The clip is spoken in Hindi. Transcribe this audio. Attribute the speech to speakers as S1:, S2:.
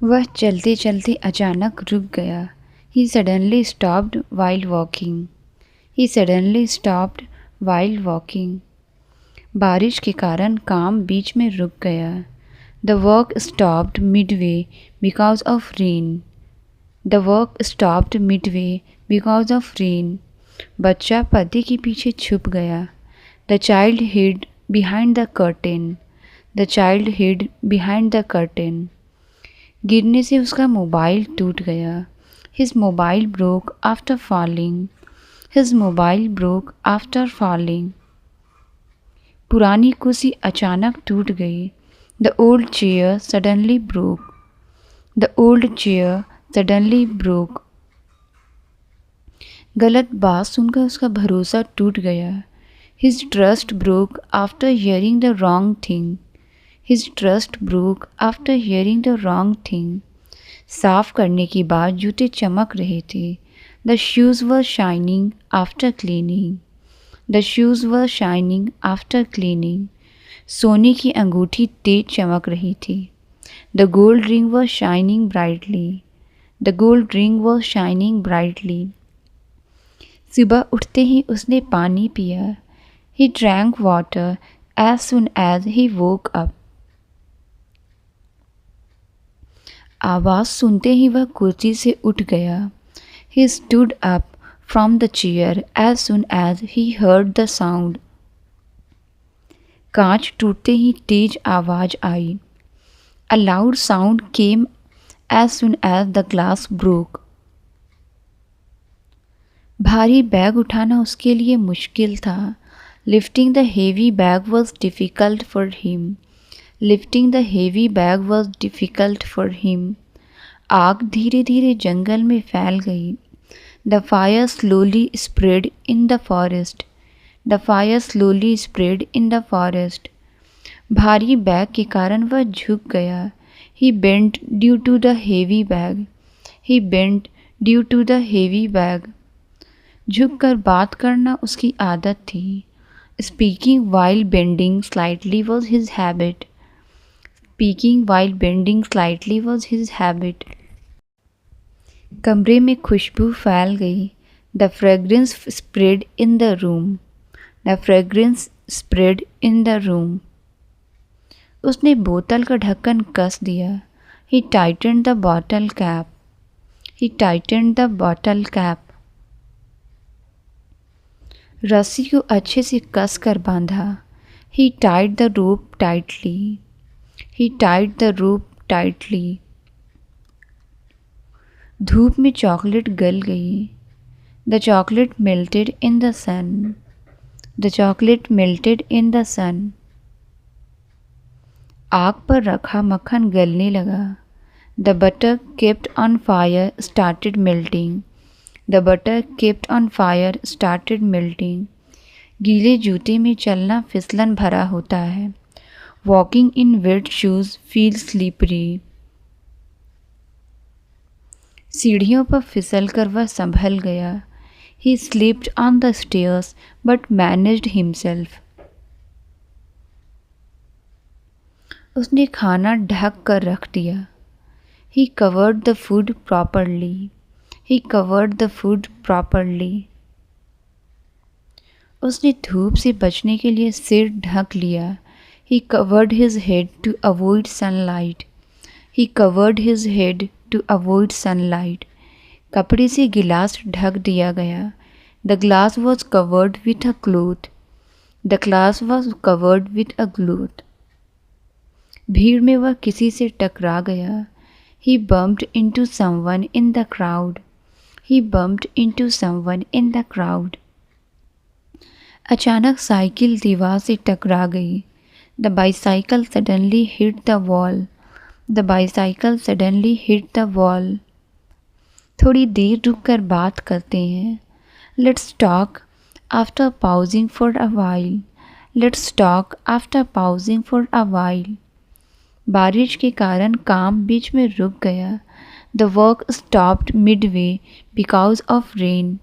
S1: वह चलते चलते अचानक रुक गया। He suddenly stopped while walking. He suddenly stopped while walking. बारिश के कारण काम बीच में रुक गया। The work stopped midway because of rain. The work stopped midway because of rain. बच्चा पर्दे के पीछे छुप गया। The child hid behind the curtain. The child hid behind the curtain. गिरने से उसका मोबाइल टूट गया। His mobile broke after falling. His mobile broke after falling. पुरानी कुर्सी अचानक टूट गई। The old chair suddenly broke. The old chair suddenly broke. गलत बात सुनकर उसका भरोसा टूट गया। His trust broke after hearing the wrong thing. His trust broke after hearing the wrong thing. साफ करने के बाद जूते चमक रहे थे। The shoes were shining after cleaning. The shoes were shining after cleaning. सोने की अंगूठी तेज चमक रही थी। The gold ring were shining brightly. The gold ring were shining brightly. सुबह उठते ही उसने पानी पिया। He drank water as soon as he woke up. आवाज़ सुनते ही वह कुर्सी से उठ गया। He stood up from the chair as soon as he heard the sound. कांच टूटते ही तेज आवाज़ आई। A loud sound came as soon as the glass broke. भारी बैग उठाना उसके लिए मुश्किल था। Lifting the heavy bag was difficult for him. Lifting the heavy bag was difficult for him. आग धीरे धीरे जंगल में फैल गई। The fire slowly spread in the forest. The fire slowly spread in the forest. भारी बैग के कारण वह झुक गया। He bent due to the heavy bag. He bent due to the heavy bag. झुककर बात करना उसकी आदत थी। Speaking while bending slightly was his habit. Speaking while bending slightly was his habit. कमरे में खुशबू फैल गई। The fragrance spread in the room. The fragrance spread in the room. उसने बोतल का ढक्कन कस दिया। He tightened the bottle cap. He tightened the bottle cap. रस्सी को अच्छे से कस कर बांधा। He tied the rope tightly. He tied the rope tightly. धूप में चॉकलेट गल गई। The chocolate melted in the sun. The chocolate melted in the सन। आग पर रखा मक्खन गलने लगा। The butter kept on fire started melting. The butter kept on fire started melting. गीले जूते में चलना फिसलन भरा होता है। Walking in wet shoes feel slippery. सीढ़ियों पर फिसल कर वह संभल गया। He slipped on the stairs but managed himself. उसने खाना ढक कर रख दिया। He covered the food properly. He covered the food properly. उसने धूप से बचने के लिए सिर ढक लिया। He covered his head to avoid sunlight. He covered his head to avoid sunlight. कपड़े से गिलास ढक दिया गया। The glass was covered with a cloth. The glass was covered with a cloth. भीड़ में वह किसी से टकरा गया। He bumped into someone in the crowd. He bumped into someone in the crowd. अचानक साइकिल दीवार से टकरा गई। The bicycle suddenly hit the wall. The bicycle suddenly hit the wall. थोड़ी देर रुक कर बात करते हैं। Let's talk after pausing for a while. Let's talk after pausing for a while. बारिश के कारण काम बीच में रुक गया। The work stopped midway because of rain.